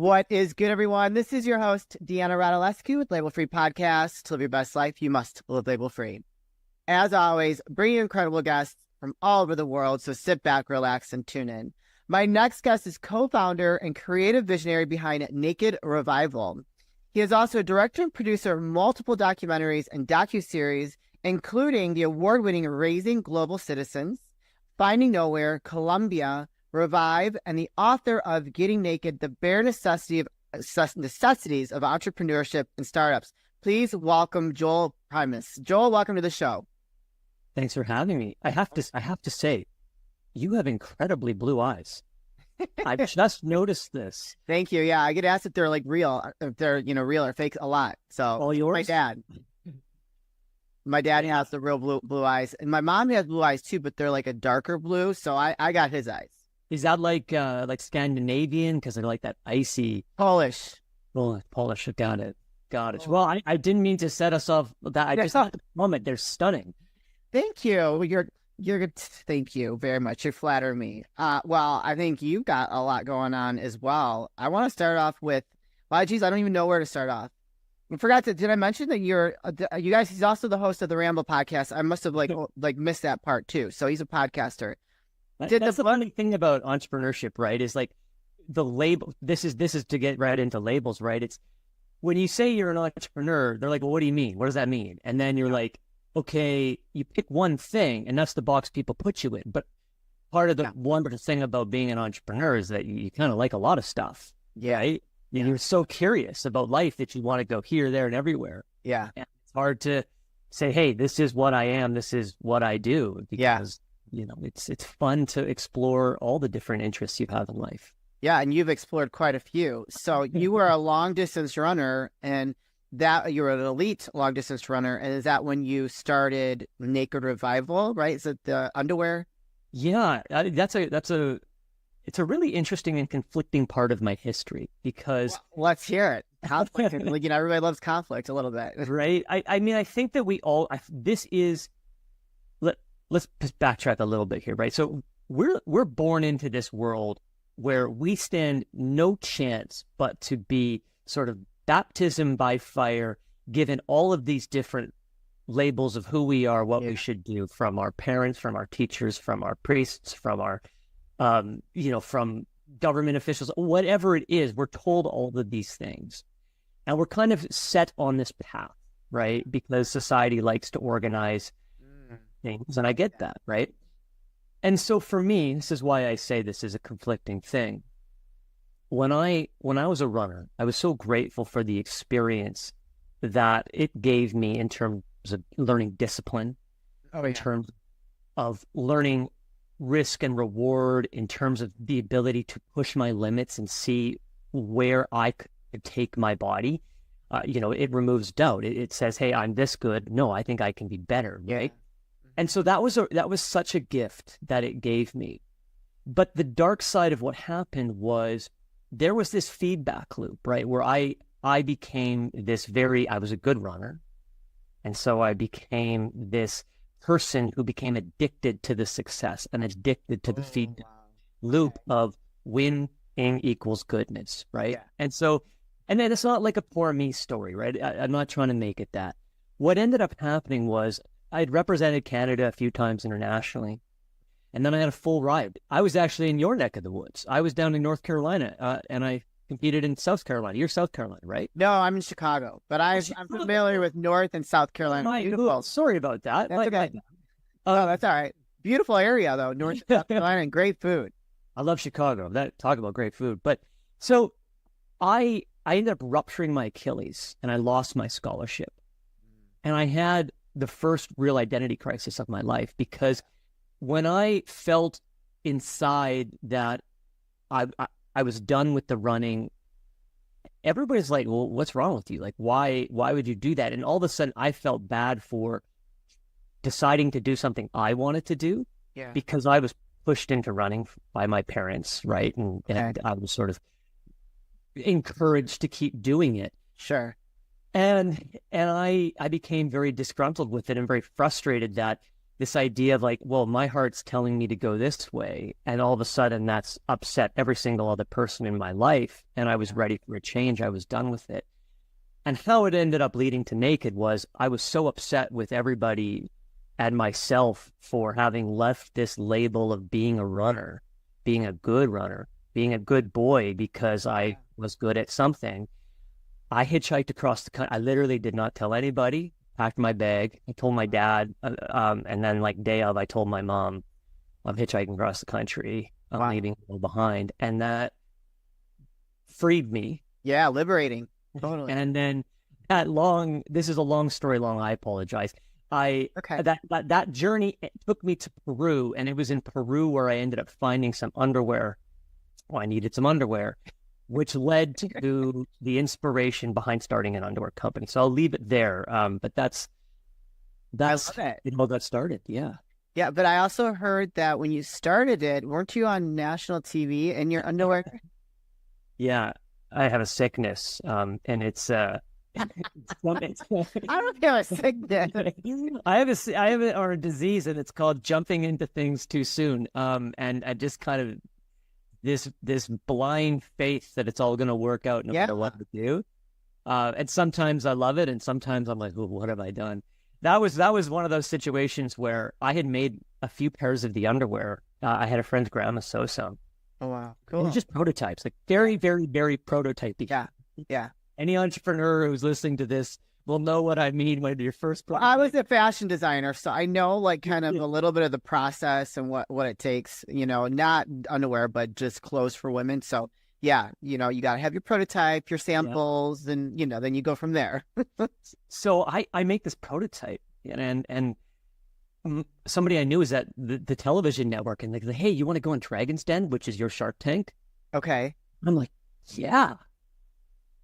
What is good, everyone? This is your host, Deanna Radulescu with Label Free Podcast. To live your best life, you must live label free. As always, bring you incredible guests from all over the world, so sit back, relax, and tune in. My next guest is co-founder and creative visionary behind Naked Revival. He is also a director and producer of multiple documentaries and docuseries, including the award-winning Raising Global Citizens, Finding Nowhere, Colombia, Revive, and the author of Getting Naked, the Bare Necessities of Entrepreneurship and Startups. Please welcome Joel Primus. Joel, welcome to the show. Thanks for having me. I have to say, you have incredibly blue eyes. I just noticed this. Thank you. Yeah, I get asked if they're like real, if they're real or fake a lot. So all yours? My dad has the real blue eyes, and my mom has blue eyes too, but they're like a darker blue. So I got his eyes. Is that like Scandinavian? Because they're like that icy Polish. Oh, Polish. Got it. Well, I didn't mean to set us off. That I just thought the moment they're stunning. Thank you. You're good. Thank you very much. You flatter me. Well, I think you've got a lot going on as well. I want to start off with. Well, geez, I don't even know where to start off. I forgot to. Did I mention that you guys? He's also the host of the Ramble podcast. I must have like missed that part too. So he's a podcaster. That's the funny thing about entrepreneurship, right? Is like the label. This is to get right into labels, right? It's when you say you're an entrepreneur, they're like, well, what do you mean? What does that mean? And then you're like, okay, you pick one thing, and that's the box people put you in. But part of the wonderful thing about being an entrepreneur is that you kind of like a lot of stuff. Yeah. Right? And you're so curious about life that you want to go here, there, and everywhere. Yeah. And it's hard to say, hey, this is what I am. This is what I do. Because it's fun to explore all the different interests you have in life. Yeah, and you've explored quite a few. So you were a long distance runner, and that you were an elite long distance runner. And is that when you started Naked Revival? Right? Is it the underwear? Yeah, it's a really interesting and conflicting part of my history because let's hear it. Conflict, everybody loves conflict a little bit, right? I mean, I think that we all. Let's backtrack a little bit here, right? So we're born into this world where we stand no chance but to be sort of baptism by fire, given all of these different labels of who we are, what we should do, from our parents, from our teachers, from our priests, from our, from government officials, whatever it is, we're told all of these things. And we're kind of set on this path, right? Because society likes to organize things, and I get that, right? And so for me, this is why I say this is a conflicting thing. When I was a runner, I was so grateful for the experience that it gave me in terms of learning discipline, in terms of learning risk and reward, in terms of the ability to push my limits and see where I could take my body. It removes doubt. It says, hey, I'm this good. No, I think I can be better, right? And so that was such a gift that it gave me. But the dark side of what happened was there was this feedback loop, right? Where I became I was a good runner. And so I became this person who became addicted to the success and addicted to the feedback loop of winning equals goodness, right? Yeah. And then it's not like a poor me story, right? I'm not trying to make it that. What ended up happening was I'd represented Canada a few times internationally, and then I had a full ride. I was actually in your neck of the woods. I was down in North Carolina, and I competed in South Carolina. You're South Carolina, right? No, I'm in Chicago, but I'm familiar with North and South Carolina. Sorry about that. That's okay. That's all right. Beautiful area, though, North South Carolina, and great food. I love Chicago. Talk about great food. But so I ended up rupturing my Achilles, and I lost my scholarship. And I had the first real identity crisis of my life, because when I felt inside that I was done with the running, everybody's like, well, what's wrong with you? Like, why would you do that? And all of a sudden I felt bad for deciding to do something I wanted to do because I was pushed into running by my parents, right? And I was sort of encouraged to keep doing it. Sure. And I became very disgruntled with it and very frustrated that this idea of like, well, my heart's telling me to go this way. And all of a sudden that's upset every single other person in my life. And I was ready for a change. I was done with it. And how it ended up leading to Naked was I was so upset with everybody and myself for having left this label of being a runner, being a good runner, being a good boy because I was good at something. I hitchhiked across the country. I literally did not tell anybody, packed my bag. I told my dad, and then like day of, I told my mom, I'm hitchhiking across the country. I'm leaving people behind. And that freed me. Yeah, liberating. Totally. And then this is a long story long, I apologize. That journey took me to Peru, and it was in Peru where I ended up finding some underwear. Well, I needed some underwear, which led to the inspiration behind starting an underwear company. So I'll leave it there. But that's it all got started. Yeah. Yeah, but I also heard that when you started it, weren't you on national TV in your underwear? Yeah, I have a sickness, and it's I don't have a sickness. I have a disease, and it's called jumping into things too soon. And I just kind of this blind faith that it's all going to work out no matter what I do. And sometimes I love it, and sometimes I'm like, oh, what have I done? That was one of those situations where I had made a few pairs of the underwear. I had a friend's grandma sew some. Oh wow, cool! Just prototypes, like very, very, very prototypey. Yeah, yeah. Any entrepreneur who's listening to this will know what I mean when your first. Well, I was a fashion designer, so I know like kind of a little bit of the process and what it takes. You know, not underwear, but just clothes for women. So yeah, you know, you got to have your prototype, your samples, and you know, then you go from there. So I make this prototype, and somebody I knew is at the television network, and they go, hey, you want to go on Dragon's Den, which is your Shark Tank? Okay. I'm like, yeah.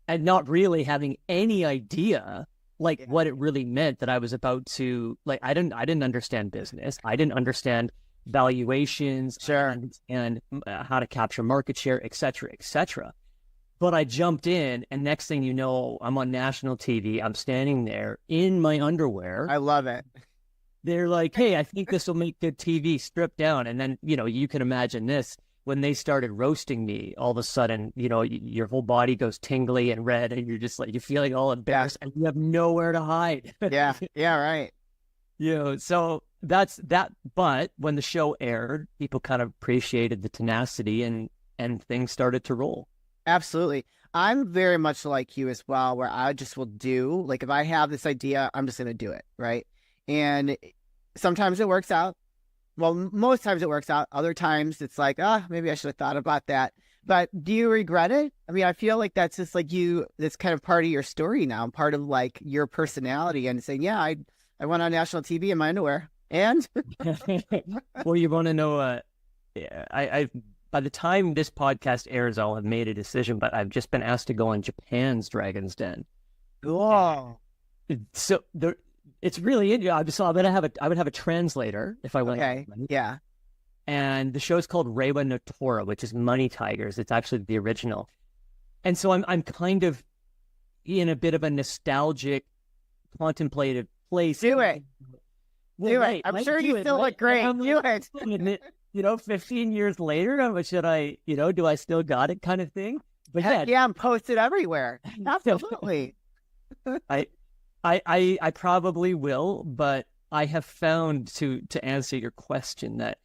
And not really having any idea what it really meant that I was about to, like, I didn't understand business. I didn't understand valuations. Sure. And how to capture market share, et cetera, et cetera. But I jumped in, and next thing you know, I'm on national TV. I'm standing there in my underwear. I love it. They're like, hey, I think this will make good TV, strip down. And then, you know, you can imagine this. When they started roasting me, all of a sudden, you know, your whole body goes tingly and red, and you're just like, you're feeling all embarrassed, and you have nowhere to hide. Yeah, right. You know, so that's that. But when the show aired, people kind of appreciated the tenacity, and things started to roll. Absolutely. I'm very much like you as well, where I just will do, like, if I have this idea, I'm just going to do it, right? And sometimes it works out. Well, most times it works out. Other times it's like, maybe I should have thought about that. But do you regret it? I mean, I feel like that's just like that's kind of part of your story now, part of like your personality, and saying, yeah, I went on national TV in my underwear. And well, you want to know, I by the time this podcast airs, I'll have made a decision, but I've just been asked to go on Japan's Dragon's Den. Oh, so it's really interesting. So I would have a translator if I went. Okay. Yeah. And the show's called Reiwa no Tora, which is Money Tigers. It's actually the original. And so I'm kind of in a bit of a nostalgic, contemplative place. Do it. Well, do it. I'm sure you still look great. Do it. You know, 15 years later, should I, you know, do I still got it kind of thing? But yeah, I'm posted everywhere. Absolutely. I probably will, but I have found to answer your question that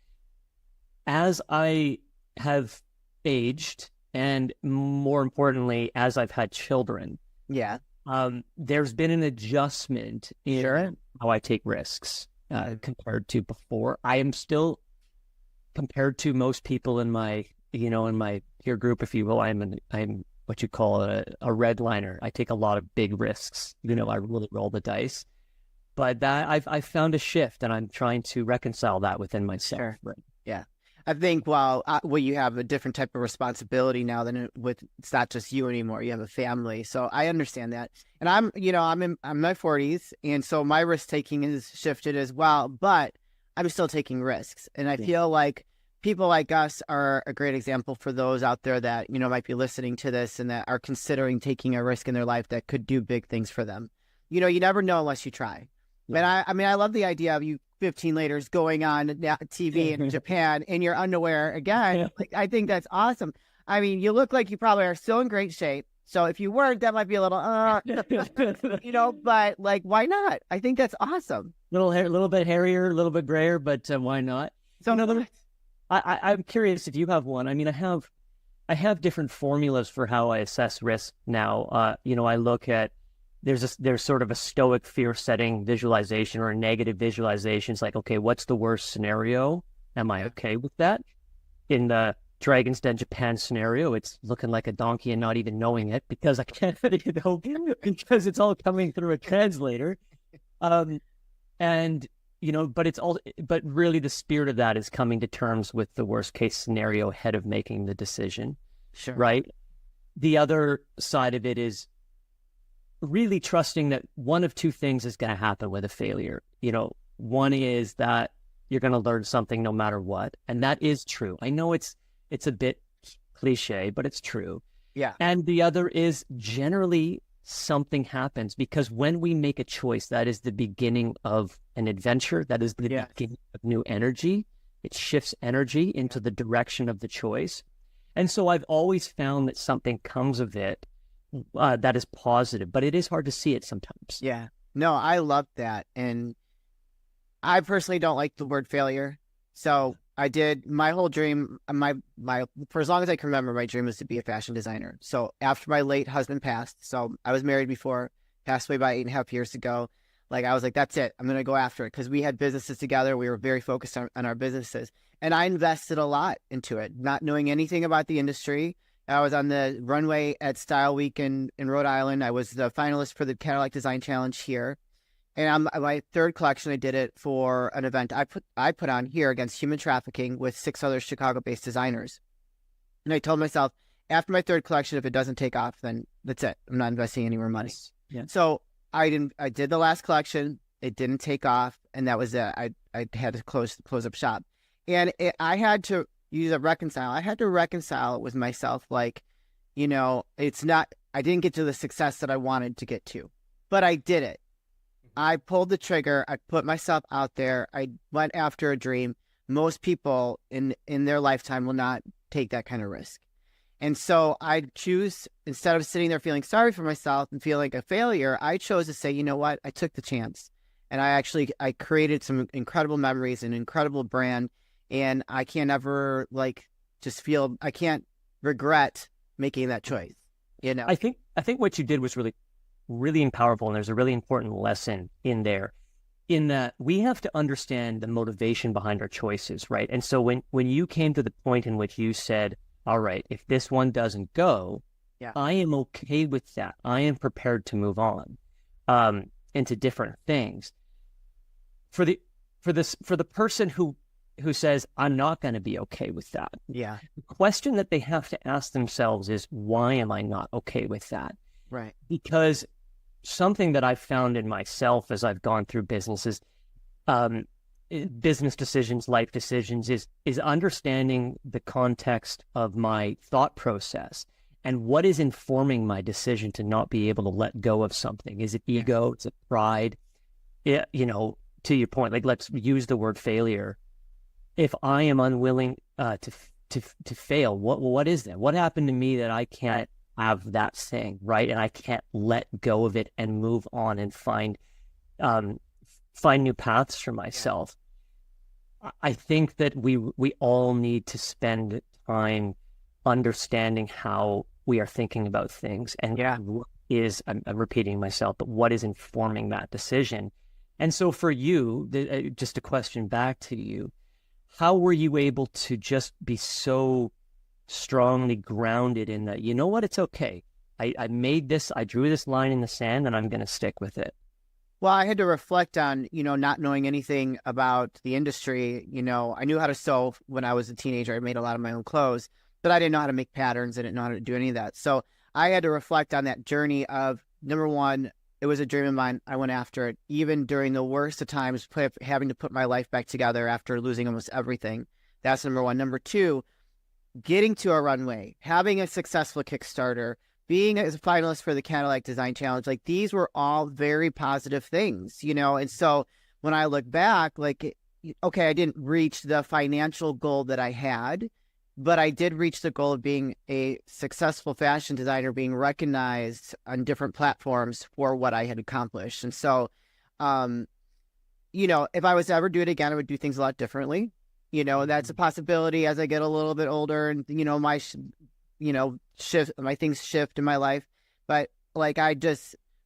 as I have aged, and more importantly, as I've had children, there's been an adjustment in how I take risks compared to before. I am still, compared to most people in my peer group, if you will, I'm what you call a redliner. I take a lot of big risks. You know, I really roll the dice. But that I've found a shift, and I'm trying to reconcile that within myself. Sure. Right. Yeah. I think you have a different type of responsibility now than it's not just you anymore. You have a family. So I understand that. And I'm in my 40s, and so my risk taking has shifted as well, but I'm still taking risks. And I feel like people like us are a great example for those out there that, you know, might be listening to this and that are considering taking a risk in their life that could do big things for them. You know, you never know unless you try. Yeah. And I mean, I love the idea of you 15 laters going on TV in Japan in your underwear again. Like, I think that's awesome. I mean, you look like you probably are still in great shape. So if you weren't, that might be a little, but like, why not? I think that's awesome. Little bit hairier, a little bit grayer, but why not? So I'm curious if you have one. I mean, I have different formulas for how I assess risk now. I look at, there's sort of a stoic fear setting visualization or a negative visualization. It's like, okay, what's the worst scenario? Am I okay with that? In the Dragon's Den Japan scenario, it's looking like a donkey and not even knowing it because I can't, because it's all coming through a translator. But really the spirit of that is coming to terms with the worst case scenario ahead of making the decision. Sure. Right. The other side of it is really trusting that one of two things is going to happen with a failure. One is that you're going to learn something no matter what. And that is true. I know it's a bit cliche, but it's true. Yeah. And the other is generally something happens, because when we make a choice, that is the beginning of an adventure. That is the beginning of new energy. It shifts energy into the direction of the choice. And so I've always found that something comes of it that is positive, but it is hard to see it sometimes. Yeah. No, I love that. And I personally don't like the word failure. So I did my whole dream, my for as long as I can remember, my dream was to be a fashion designer. So after my late husband passed, so I was married before, passed away about 8.5 years ago. Like, I was like, that's it. I'm going to go after it, because we had businesses together. We were very focused on our businesses. And I invested a lot into it, not knowing anything about the industry. I was on the runway at Style Week in Rhode Island. I was the finalist for the Cadillac Design Challenge here. And my third collection, I did it for an event I put on here against human trafficking with 6 other Chicago-based designers. And I told myself, after my third collection, if it doesn't take off, then that's it. I'm not investing any more money. Yeah. So I did the last collection. It didn't take off, and that was it. I had to close up shop. And I had to use a reconcile. I had to reconcile it with myself. Like, it's not, I didn't get to the success that I wanted to get to, but I did it. I pulled the trigger. I put myself out there. I went after a dream. Most people in their lifetime will not take that kind of risk. And so I choose, instead of sitting there feeling sorry for myself and feeling like a failure, I chose to say, you know what? I took the chance. And I created some incredible memories, an incredible brand. And I can't ever I can't regret making that choice. I think what you did was really, really powerful. And there's a really important lesson in there, in that we have to understand the motivation behind our choices, right? And so when you came to the point in which you said, all right, if this one doesn't go, I am okay with that. I am prepared to move on into different things. For the person who says, I'm not going to be okay with that. Yeah. The question that they have to ask themselves is, why am I not okay with that? Right. Because something that I've found in myself as I've gone through business decisions, life decisions, is understanding the context of my thought process and what is informing my decision to not be able to let go of something. Is it ego? Is it pride? To your point, like, let's use the word failure. If I am unwilling to fail, what is that? What happened to me that I can't have that thing, right? And I can't let go of it and move on and find new paths for myself. I think that we all need to spend time understanding how we are thinking about things, and what is, I'm repeating myself, but what is informing that decision. And so for you, just a question back to you, how were you able to just be so strongly grounded in that, you know what, it's okay. I made this, I drew this line in the sand, and I'm going to stick with it. Well, I had to reflect on, not knowing anything about the industry. I knew how to sew when I was a teenager. I made a lot of my own clothes, but I didn't know how to make patterns. I didn't know how to do any of that. So I had to reflect on that journey of, number one, it was a dream of mine. I went after it, even during the worst of times, having to put my life back together after losing almost everything. That's number one. Number two, getting to a runway, having a successful Kickstarter, being a finalist for the Cadillac Design Challenge. Like, these were all very positive things, and so when I look back, like, okay, I didn't reach the financial goal that I had, but I did reach the goal of being a successful fashion designer, being recognized on different platforms for what I had accomplished. And so, if I was to ever do it again, I would do things a lot differently. That's a possibility as I get a little bit older and, my things shift in my life. But like, I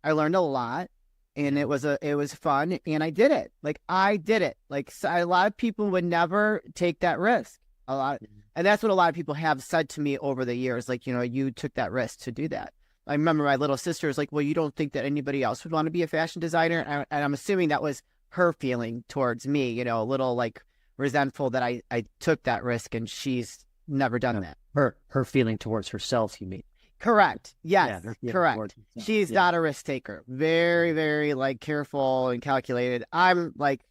learned a lot, and it was fun, and I did it. Like, I did it. Like, a lot of people would never take that risk. And that's what a lot of people have said to me over the years. Like, you took that risk to do that. I remember my little sister was like, well, you don't think that anybody else would want to be a fashion designer? And I'm assuming that was her feeling towards me, a little like resentful that I took that risk, and she's never done that. Her feeling towards herself, you mean? Correct. Yes, Yeah, correct. She's not a risk taker. Very, very like careful and calculated. I'm like,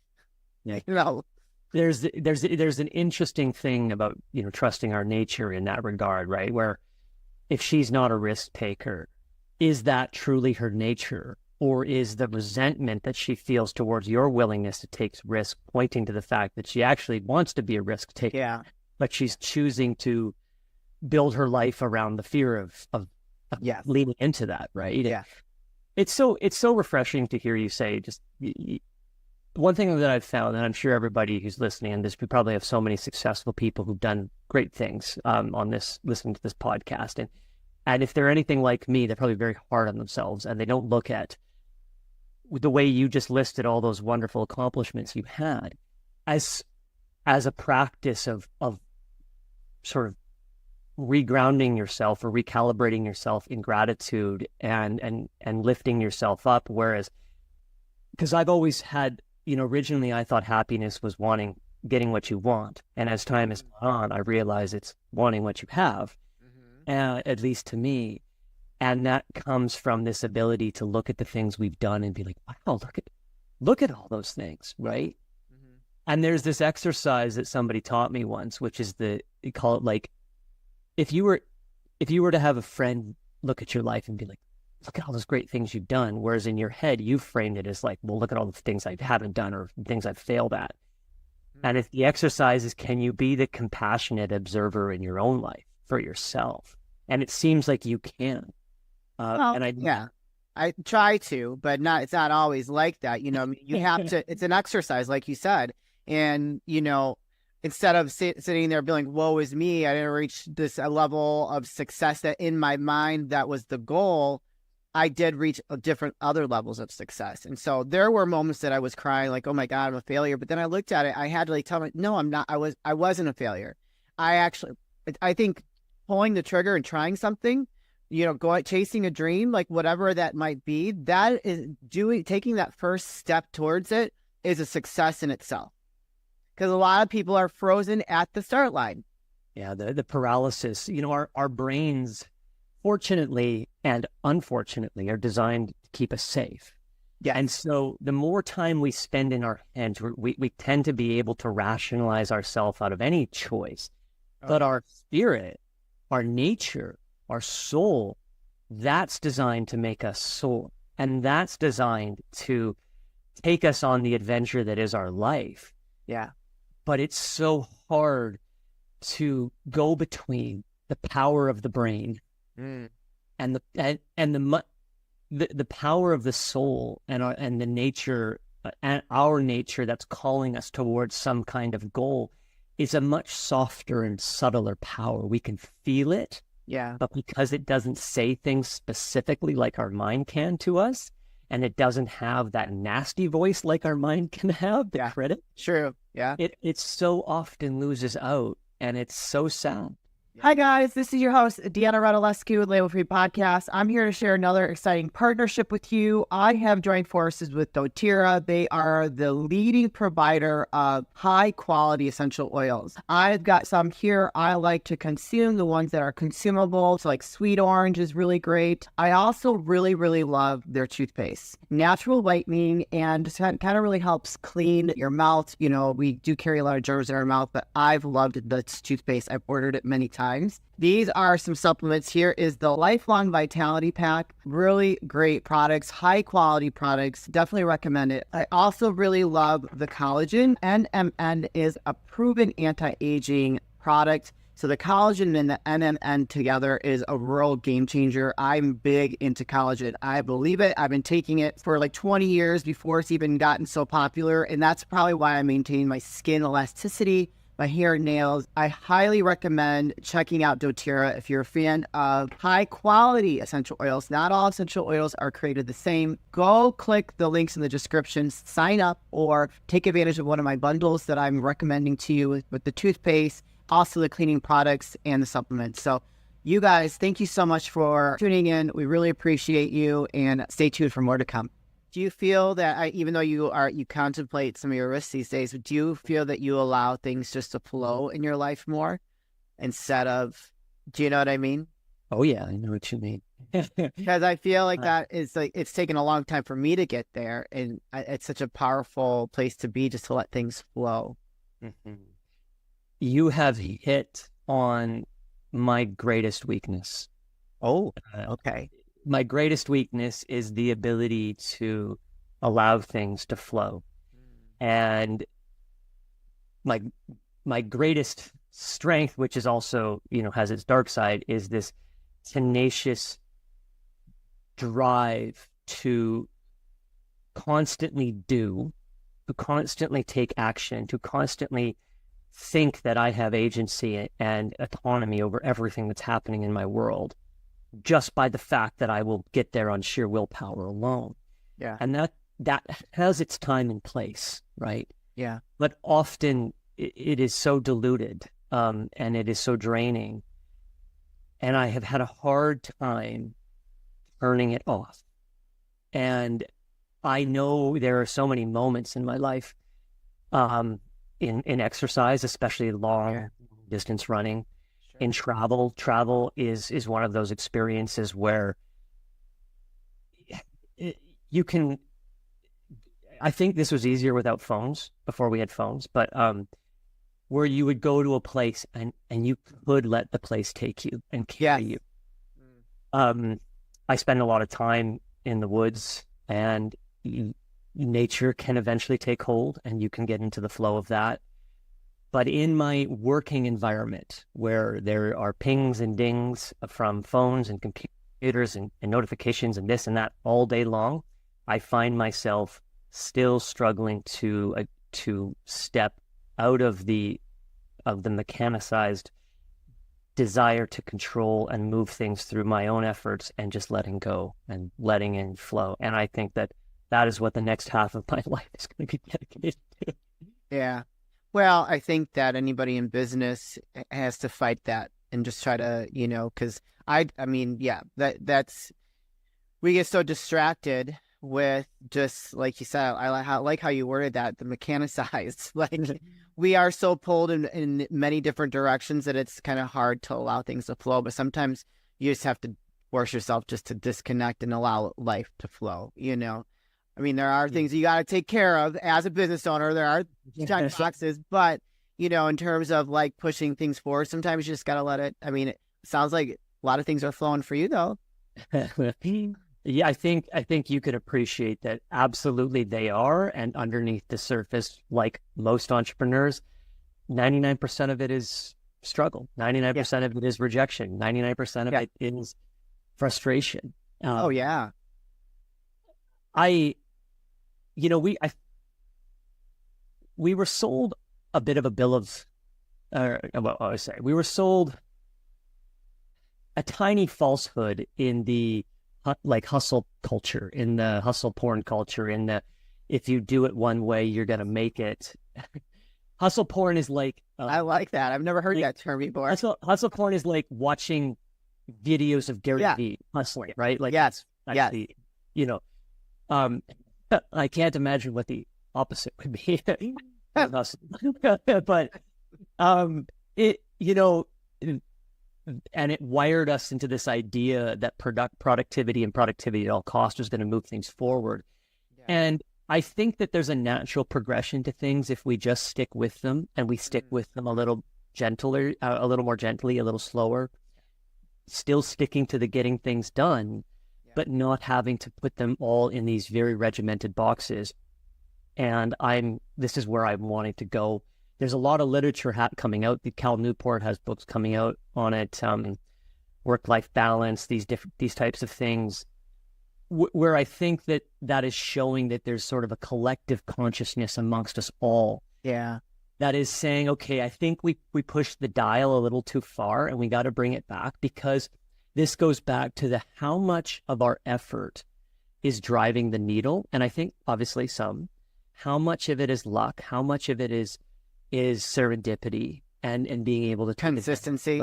There's an interesting thing about, trusting our nature in that regard, right? Where if she's not a risk taker, is that truly her nature? Or is the resentment that she feels towards your willingness to take risk pointing to the fact that she actually wants to be a risk taker? Yeah. But she's choosing to build her life around the fear of leaning into that, right? Yeah. It's so refreshing to hear you say one thing that I've found, and I'm sure everybody who's listening on this, we probably have so many successful people who've done great things listening to this podcast. And if they're anything like me, they're probably very hard on themselves, and they don't look at the way you just listed all those wonderful accomplishments you had as a practice of sort of regrounding yourself or recalibrating yourself in gratitude and lifting yourself up. Whereas, because I've always had, originally I thought happiness was getting what you want. And as time has gone on, I realize it's wanting what you have, at least to me. And that comes from this ability to look at the things we've done and be like, wow, look at all those things, right? Mm-hmm. And there's this exercise that somebody taught me once, which is you call it like, if you were to have a friend look at your life and be like, look at all those great things you've done. Whereas in your head, you framed it as like, well, look at all the things I haven't done or things I've failed at. Mm-hmm. And if the exercise is, can you be the compassionate observer in your own life for yourself? And it seems like you can. I try to, but it's not always like that. You have to, it's an exercise, like you said. And, instead of sitting there being like, woe is me, I didn't reach this level of success that in my mind, that was the goal. I did reach different other levels of success. And so there were moments that I was crying like, oh my God, I'm a failure. But then I looked at it, I had to tell me, no, I'm not. I wasn't a failure. I think pulling the trigger and trying something, chasing a dream, like whatever that might be, that is taking that first step towards it is a success in itself. Because a lot of people are frozen at the start line. Yeah, the paralysis. Our brains, fortunately and unfortunately, are designed to keep us safe. Yeah. And so the more time we spend in our heads, we tend to be able to rationalize ourselves out of any choice. Oh. But our spirit, our nature, our soul, that's designed to make us soar. And that's designed to take us on the adventure that is our life. Yeah. But it's so hard to go between the power of the brain and the power of the soul and the nature and our nature that's calling us towards some kind of goal is a much softer and subtler power. We can feel it. Yeah. But because it doesn't say things specifically like our mind can to us, and it doesn't have that nasty voice like our mind can have, the critic. True. Yeah. It so often loses out, and it's so sad. Hi, guys. This is your host, Deanna Radulescu with Label Free Podcast. I'm here to share another exciting partnership with you. I have joined forces with doTERRA. They are the leading provider of high-quality essential oils. I've got some here I like to consume, the ones that are consumable. So like sweet orange is really great. I also really, really love their toothpaste. Natural whitening and kind of really helps clean your mouth. We do carry a lot of germs in our mouth, but I've loved this toothpaste. I've ordered it many times. times. These are some supplements. Here is the Lifelong Vitality Pack. Really great products, high quality products. Definitely recommend it. I also really love the collagen. NMN is a proven anti-aging product. So the collagen and the NMN together is a real game changer. I'm big into collagen. I believe it. I've been taking it for like 20 years before it's even gotten so popular. And that's probably why I maintain my skin elasticity, my hair and nails. I highly recommend checking out doTERRA if you're a fan of high quality essential oils. Not all essential oils are created the same. Go click the links in the description, sign up, or take advantage of one of my bundles that I'm recommending to you with the toothpaste, also the cleaning products and the supplements. So you guys, thank you so much for tuning in. We really appreciate you, and stay tuned for more to come. Do you feel that even though you contemplate some of your risks these days, do you feel that you allow things just to flow in your life more instead of, do you know what I mean? Oh yeah, I know what you mean. Because I feel like that is like, it's taken a long time for me to get there. And it's such a powerful place to be, just to let things flow. Mm-hmm. You have hit on my greatest weakness. Oh, okay. My greatest weakness is the ability to allow things to flow. And my greatest strength, which is also, has its dark side, is this tenacious drive to constantly do, to constantly take action, to constantly think that I have agency and autonomy over everything that's happening in my world, just by the fact that I will get there on sheer willpower alone. Yeah. And that has its time and place, right? Yeah. But often it is so diluted, and it is so draining. And I have had a hard time turning it off. And I know there are so many moments in my life, in exercise, especially long distance running, in travel is one of those experiences where you can, I think this was easier without phones, before we had phones, but where you would go to a place and you could let the place take you and carry you. I spend a lot of time in the woods, and nature can eventually take hold and you can get into the flow of that. But in my working environment, where there are pings and dings from phones and computers and notifications and this and that all day long, I find myself still struggling to step out of the mechanicized desire to control and move things through my own efforts, and just letting go and letting in flow. And I think that is what the next half of my life is going to be dedicated to. Yeah. Well, I think that anybody in business has to fight that and just try to, because that's, we get so distracted with, just like you said, I like how you worded that, the mechanicized, like we are so pulled in many different directions that it's kind of hard to allow things to flow. But sometimes you just have to force yourself just to disconnect and allow life to flow, I mean, there are things you got to take care of as a business owner. There are giant boxes, but, in terms of like pushing things forward, sometimes you just got to let it. I mean, it sounds like a lot of things are flowing for you, though. Yeah, I think you could appreciate that. Absolutely, they are. And underneath the surface, like most entrepreneurs, 99% of it is struggle. 99% of it is rejection. 99% of it is frustration. Oh, yeah. We were sold a bit of a bill of, we were sold a tiny falsehood in the hustle culture, in the hustle porn culture, in the, if you do it one way, you're going to make it. Hustle porn is like, I like that. I've never heard that term before. Hustle porn is like watching videos of Gary Vee hustling, right? Like, yes. I can't imagine what the opposite would be. But it wired us into this idea that productivity at all costs was going to move things forward. Yeah. And I think that there's a natural progression to things if we just stick with them, and we stick with them a little gentler, a little more gently, a little slower, still sticking to the getting things done, but not having to put them all in these very regimented boxes. And this is where I'm wanting to go. There's a lot of literature coming out. Cal Newport has books coming out on it, work-life balance, these types of things, where I think that is showing that there's sort of a collective consciousness amongst us all. Yeah. That is saying, okay, I think we pushed the dial a little too far and we got to bring it back, because this goes back to how much of our effort is driving the needle. And I think obviously how much of it is luck, how much of it is serendipity and being able to consistency.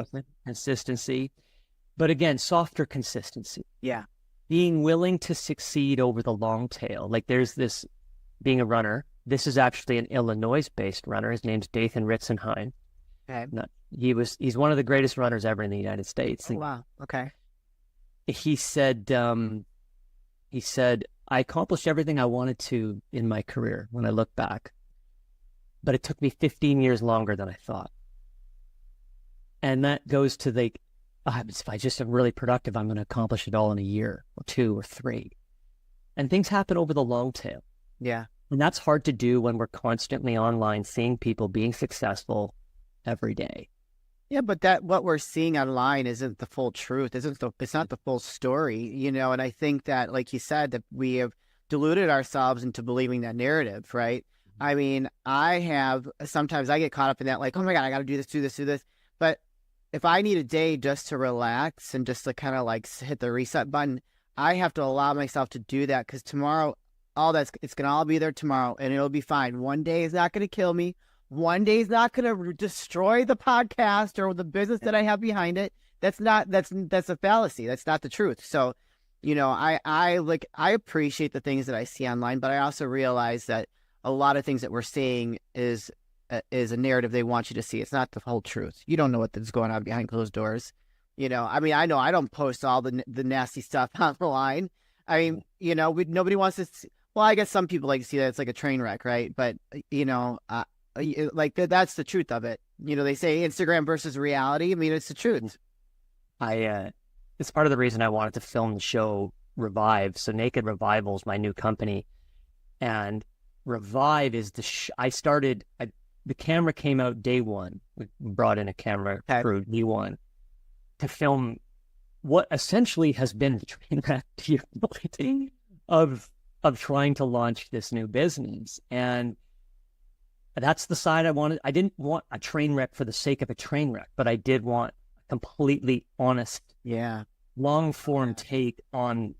But again, softer consistency. Yeah. Being willing to succeed over the long tail. Like there's this, being a runner, this is actually an Illinois-based runner. His name's Dathan Ritzenheim. Okay. He's one of the greatest runners ever in the United States. Oh, wow. Okay. He said, I accomplished everything I wanted to in my career when I look back, but it took me 15 years longer than I thought. And that goes to if I just am really productive, I'm going to accomplish it all in a year or 2 or 3. And things happen over the long tail. Yeah. And that's hard to do when we're constantly online, seeing people being successful every day. Yeah, but what we're seeing online isn't the full truth. It's not the full story, And I think that, like you said, that we have deluded ourselves into believing that narrative, right? I mean, sometimes I get caught up in that, like, oh my God, I got to do this. But if I need a day just to relax and just to kind of like hit the reset button, I have to allow myself to do that, because tomorrow, it's going to all be there tomorrow, and it'll be fine. One day is not going to kill me. One day is not going to destroy the podcast or the business that I have behind it. That's a fallacy. That's not the truth. So, I appreciate the things that I see online, but I also realize that a lot of things that we're seeing is a narrative they want you to see. It's not the whole truth. You don't know what's going on behind closed doors. I mean, I know I don't post all the nasty stuff online. I mean, nobody wants to see. Well, I guess some people like to see that it's like a train wreck, right? But, like that's the truth of it. They say Instagram versus reality. I mean, it's the truth. It's part of the reason I wanted to film the show Revive. So Naked Revival is my new company, and Revive is the camera came out day one. We brought in a camera crew day one to film what essentially has been the train wreck to your point of trying to launch this new business. And that's the side I wanted. I didn't want a train wreck for the sake of a train wreck, but I did want a completely honest, long form take on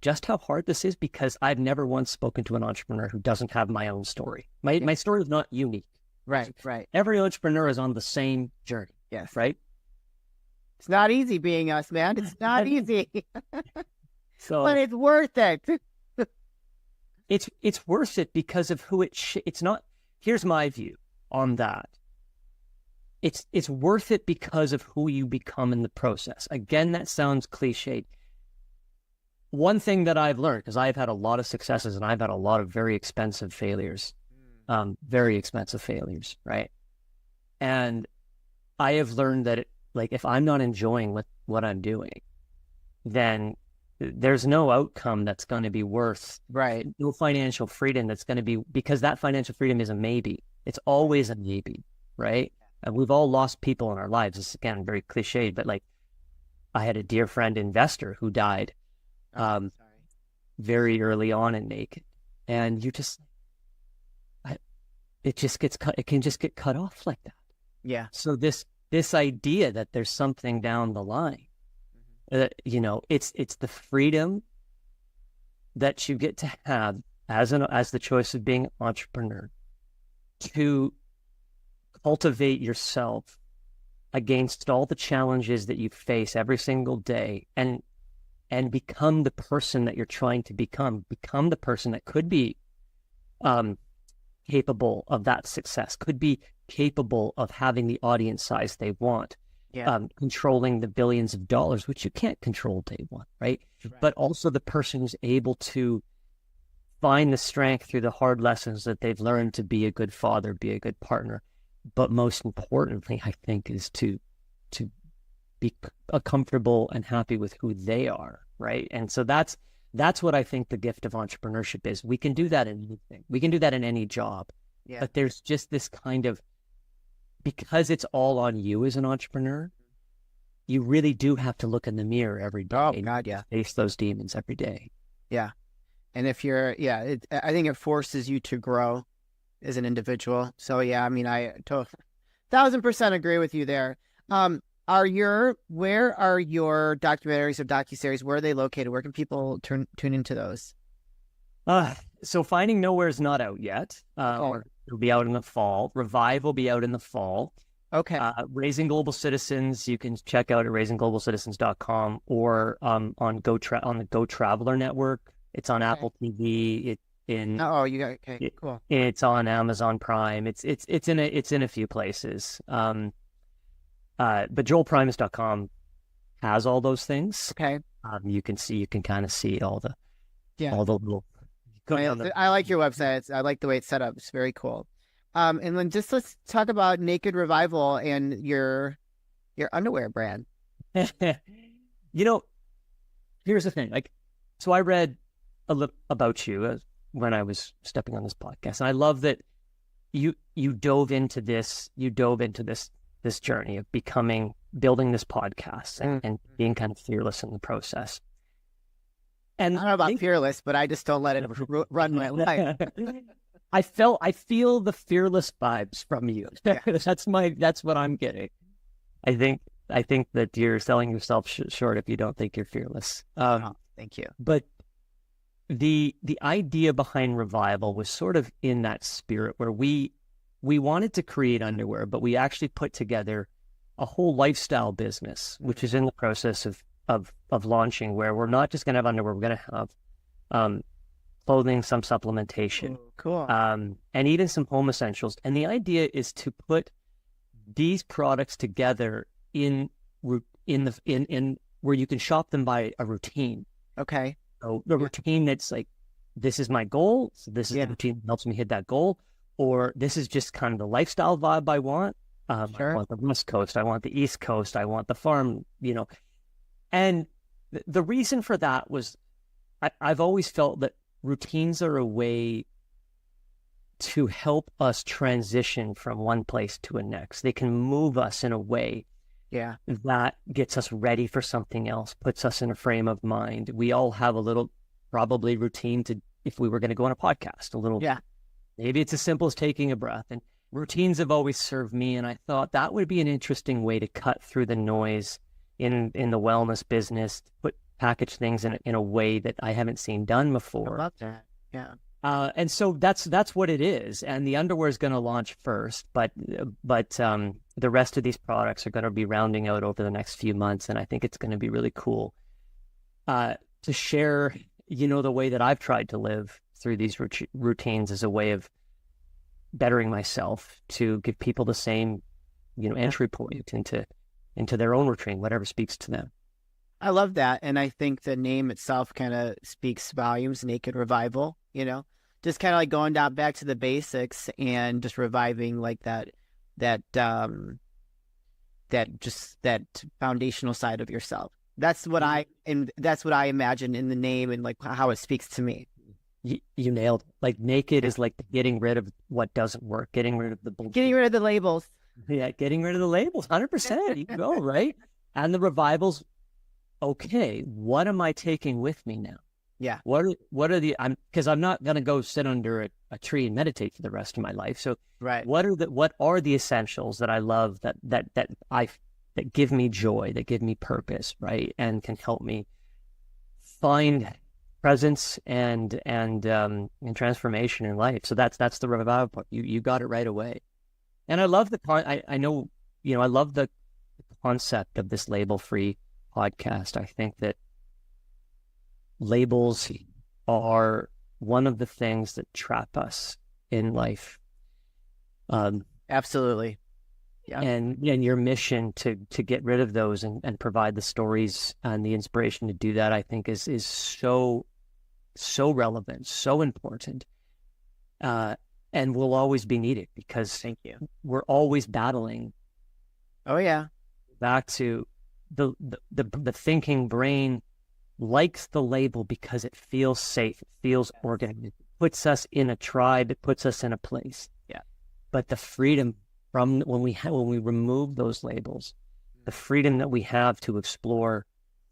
just how hard this is, because I've never once spoken to an entrepreneur who doesn't have my own story. My story is not unique. Right. Every entrepreneur is on the same journey. Yes. Right. It's not easy being us, man. It's not easy. But it's worth it. It's worth it because of who it's not. Here's my view on that. It's worth it because of who you become in the process. Again, that sounds cliched. One thing that I've learned, because I've had a lot of successes and I've had a lot of very expensive failures, right? And I have learned that if I'm not enjoying what I'm doing, then there's no outcome that's going to be worth, right? No financial freedom that's going to be, because that financial freedom is a maybe. It's always a maybe, right? And we've all lost people in our lives. This is, again, very cliched, but I had a dear friend investor who died very early on in Naked, and it can just get cut off like that. Yeah. So this idea that there's something down the line, it's the freedom that you get to have as the choice of being an entrepreneur, to cultivate yourself against all the challenges that you face every single day, and become the person that you're trying to become the person that could be capable of that success, could be capable of having the audience size they want, controlling the billions of dollars, which you can't control day one, right? But also the person who's able to find the strength through the hard lessons that they've learned to be a good father, be a good partner, but most importantly, I think, is to be comfortable and happy with who they are, right? And so that's what I think the gift of entrepreneurship is. We can do that in anything. We can do that in any job. Yeah. But there's just this kind of, because it's all on you as an entrepreneur, you really do have to look in the mirror every day. Oh God, yeah. Face those demons every day. Yeah. And if you're, I think it forces you to grow as an individual. So yeah, I mean, I 1,000% agree with you there. Where are your documentaries or docuseries? Where are they located? Where can people tune into those? So Finding Nowhere is not out yet. Or it'll be out in the fall. Revive will be out in the fall. Okay. Raising Global Citizens, you can check out at raisingglobalcitizens.com or on the Go Traveler Network. It's on Apple TV. Cool. It's on Amazon Prime. It's in a few places. But joelprimus.com has all those things. Okay. You can kind of see all the little. I like your website. I like the way it's set up. It's very cool. And then let's talk about Naked Revival and your underwear brand. Here's the thing. So I read a little about you when I was stepping on this podcast, and I love that you dove into this journey of building this podcast and being kind of fearless in the process. And I don't know about fearless, but I just don't let it run my life. I feel the fearless vibes from you. Yeah. That's what I'm getting. I think that you're selling yourself short if you don't think you're fearless. Thank you. But the idea behind Revival was sort of in that spirit where we wanted to create underwear, but we actually put together a whole lifestyle business, which is in the process of launching, where we're not just going to have underwear, we're going to have clothing, some supplementation, cool, and even some home essentials. And the idea is to put these products together in where you can shop them by a routine. Okay. So the routine that's like, this is my goal. So this is the routine that helps me hit that goal. Or this is just kind of the lifestyle vibe I want. Sure. I want the West Coast. I want the East Coast. I want the farm, And the reason for that was I've always felt that routines are a way to help us transition from one place to a next. They can move us in a way that gets us ready for something else, puts us in a frame of mind. We all have a little probably routine if we were going to go on a podcast, maybe it's as simple as taking a breath. And routines have always served me. And I thought that would be an interesting way to cut through the noise in the wellness business, package things in a way that I haven't seen done before. I love that. Yeah. And so that's what it is. And the underwear is going to launch first, but the rest of these products are going to be rounding out over the next few months. And I think it's going to be really cool to share, the way that I've tried to live through these routines as a way of bettering myself, to give people the same, entry point into their own routine, whatever speaks to them. I love that. And I think the name itself kind of speaks volumes, Naked Revival, just kind of like going down back to the basics and just reviving like that foundational side of yourself. That's what I imagine in the name and like how it speaks to me. You nailed it. Like naked is like getting rid of what doesn't work, getting rid of the bullshit. Getting rid of the labels. Yeah, getting rid of the labels, 100%. You go, right? And the revivals, okay, what am I taking with me now? Yeah. What are the, because I'm not going to go sit under a tree and meditate for the rest of my life. So right. What are the essentials that I love that give me joy, that give me purpose, right? And can help me find presence and transformation in life. So that's the revival part. You got it right away. And I love I love the concept of this label-free podcast. I think that labels are one of the things that trap us in life. Absolutely. Yeah. And your mission to get rid of those and provide the stories and the inspiration to do that, I think is so relevant, so important. and will always be needed because Thank you. we're always battling Oh yeah. back to the thinking brain likes the label because it feels safe, it feels organized, it puts us in a tribe, it puts us in a place. Yeah. But the freedom from when we remove those labels, the freedom that we have to explore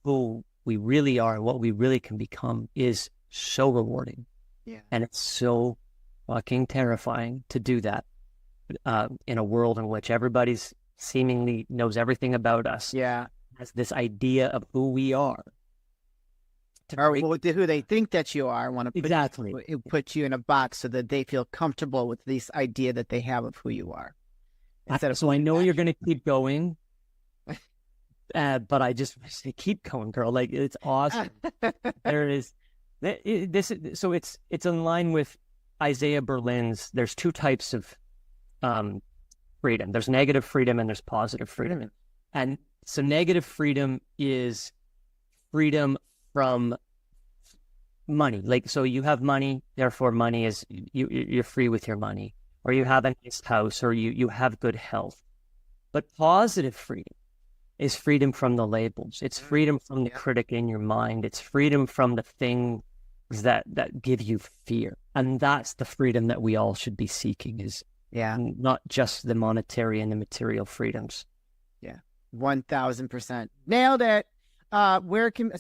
who we really are and what we really can become is so rewarding. Yeah. And it's so fucking terrifying to do that in a world in which everybody's seemingly knows everything about us. Yeah. Has this idea of who we are. Or who they think that you are, want to Exactly. put you in a box so that they feel comfortable with this idea that they have of who you are. So I know you're going to keep going, but I just say keep going, girl. Like, it's awesome. There is this. So it's in line with Isaiah Berlin's. There's two types of freedom. There's negative freedom and there's positive freedom. And so negative freedom is freedom from money. Like, so you have money, therefore money is you're free with your money, or you have a nice house, or you have good health. But positive freedom is freedom from the labels. It's freedom from the critic in your mind. It's freedom from the things that give you fear. And that's the freedom that we all should be seeking, is not just the monetary and the material freedoms. Yeah. 1000%. Nailed it. So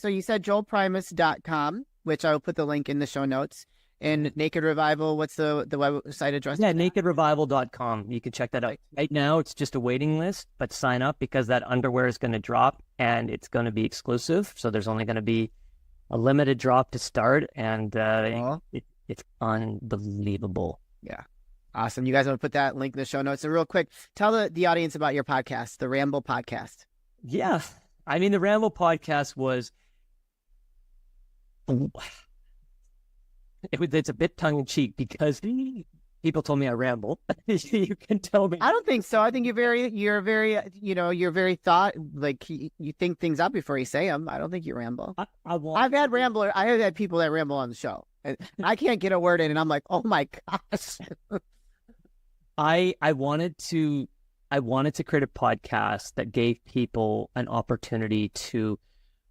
you said joelprimus.com, which I will put the link in the show notes. And Naked Revival, what's the website address? Yeah, nakedrevival.com. You can check that out. Right now, it's just a waiting list, but sign up because that underwear is going to drop and it's going to be exclusive. So there's only going to be a limited drop to start, and it's unbelievable. Yeah. Awesome. You guys want to put that link in the show notes? So real quick, tell the audience about your podcast, the Ramble Podcast. Yeah. I mean, the Ramble Podcast was... It's a bit tongue-in-cheek because people told me I ramble. You can tell me. I don't think so. I think you're very thought, like you think things up before you say them. I don't think you ramble. I've had people that ramble on the show, and I can't get a word in, and I'm like, oh my gosh. I wanted to create a podcast that gave people an opportunity to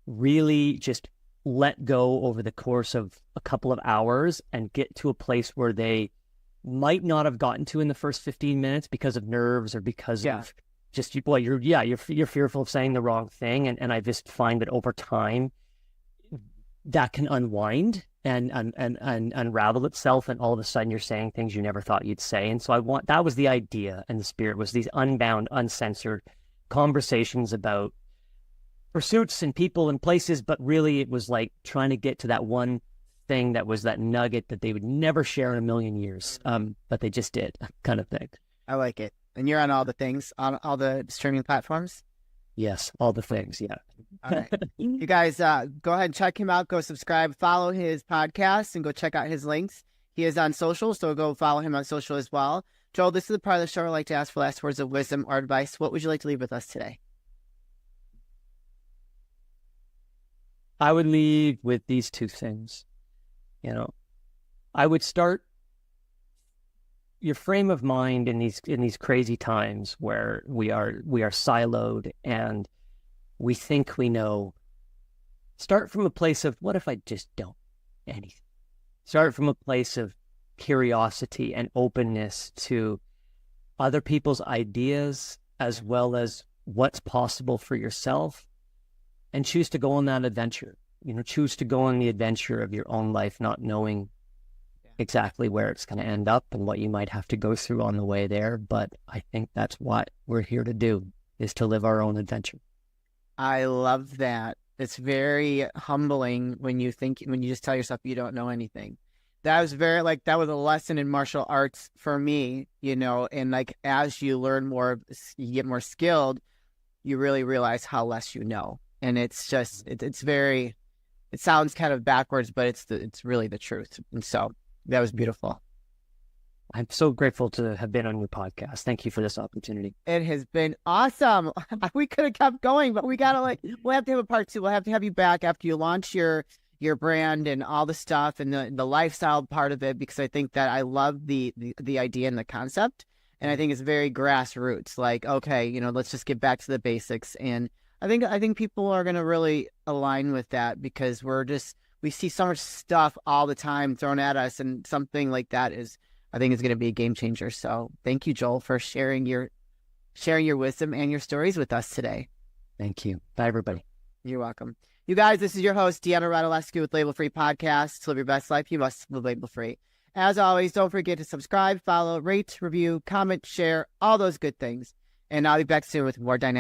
really just let go over the course of a couple of hours and get to a place where they might not have gotten to in the first 15 minutes because of nerves or because of just, you're fearful of saying the wrong thing. And I just find that over time that can unwind and unravel itself. And all of a sudden you're saying things you never thought you'd say. And so that was the idea, and the spirit was these unbound, uncensored conversations about pursuits and people and places, but really it was like trying to get to that one thing that was that nugget that they would never share in a million years, but they just did, kind of thing. I like it. And you're on all the things, on all the streaming platforms? Yes, all the things, yeah. All right. You guys go ahead and check him out. Go subscribe, follow his podcast, and go check out his links. He is on social, so go follow him on social as well. Joel, this is the part of the show I like to ask for last words of wisdom or advice. What would you like to leave with us today? I would leave with these two things. I would start your frame of mind in these crazy times where we are siloed and we think we know. Start from a place of, what if I just don't know anything? Start from a place of curiosity and openness to other people's ideas as well as what's possible for yourself. And choose to go on that adventure. Choose to go on the adventure of your own life, not knowing exactly where it's going to end up and what you might have to go through on the way there. But I think that's what we're here to do, is to live our own adventure. I love that. It's very humbling when you just tell yourself you don't know anything. That was that was a lesson in martial arts for me, and like, as you learn more, you get more skilled, you really realize how less you know. And it's just, it sounds kind of backwards, but it's really the truth. And so that was beautiful. I'm so grateful to have been on your podcast. Thank you for this opportunity. It has been awesome. We could have kept going, but we'll have to have a part two. We'll have to have you back after you launch your your brand and all the stuff and the lifestyle part of it, because I think that I love the idea and the concept. And I think it's very grassroots. Like, okay, you know, let's just get back to the basics. And I think people are going to really align with that, because we see so much stuff all the time thrown at us, and something like that I think is going to be a game changer. So thank you, Joel, for sharing your wisdom and your stories with us today. Thank you. Bye, everybody. You're welcome. You guys, this is your host, Deanna Radulescu with Label Free Podcast. To live your best life, you must live label free. As always, don't forget to subscribe, follow, rate, review, comment, share, all those good things. And I'll be back soon with more dynamic